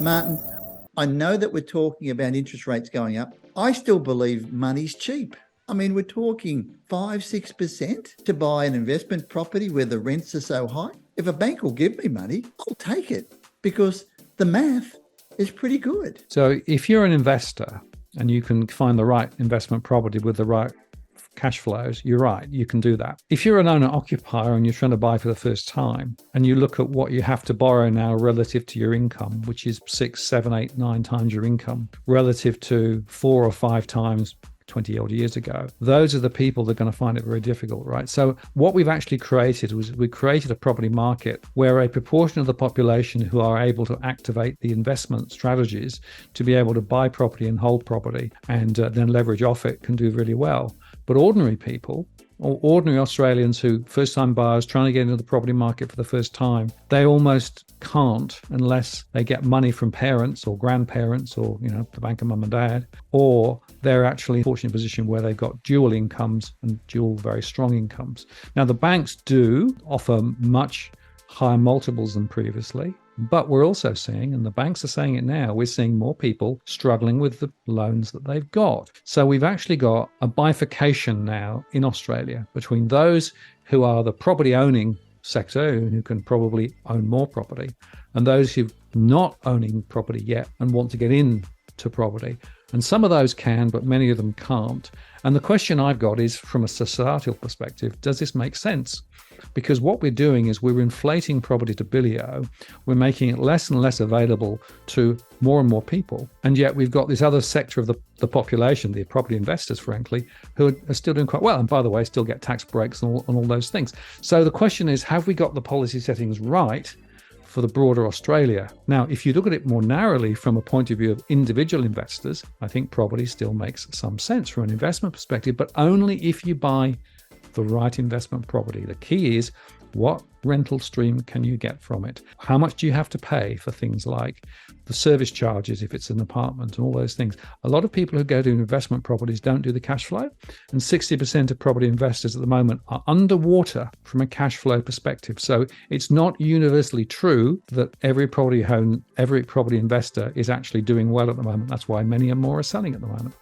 Martin, I know that we're talking about interest rates going up. I still believe money's cheap. I mean, we're talking 5-6% to buy an investment property where the rents are so high. If a bank will give me money, I'll take it because the math is pretty good. So if you're an investor and you can find the right investment property with the right cash flows, you're right, you can do that. If you're an owner-occupier and you're trying to buy for the first time, and you look at what you have to borrow now relative to your income, which is 6, 7, 8, 9 times your income, relative to 4 or 5 times 20 odd years ago, those are the people that are going to find it very difficult, right? So what we've actually created was we created a property market where a proportion of the population who are able to activate the investment strategies to be able to buy property and hold property and then leverage off it can do really well. But ordinary people, or ordinary Australians who first-time buyers trying to get into the property market for the first time, they almost can't unless they get money from parents or grandparents or, the bank of mum and dad, or they're actually in a fortunate position where they've got dual incomes and dual very strong incomes. Now, the banks do offer much higher multiples than previously, but we're also seeing, and the banks are saying it now, we're seeing more people struggling with the loans that they've got. So we've actually got a bifurcation now in Australia between those who are the property owning sector, who can probably own more property, and those who are not owning property yet and want to get into property. And some of those can, but many of them can't. And the question I've got is, from a societal perspective, does this make sense? Because what we're doing is we're inflating property to bilio. We're making it less and less available to more and more people. And yet we've got this other sector of the population, the property investors, frankly, who are still doing quite well. And by the way, still get tax breaks and all those things. So the question is, have we got the policy settings right for the broader Australia? Now, if you look at it more narrowly from a point of view of individual investors, I think property still makes some sense from an investment perspective, but only if you buy the right investment property. The key is, what rental stream can you get from it? How much do you have to pay for things like the service charges if it's an apartment and all those things? A lot of people who go to investment properties don't do the cash flow, and 60% of property investors at the moment are underwater from a cash flow perspective. So it's not universally true that every property investor is actually doing well at the moment. That's why many more are selling at the moment.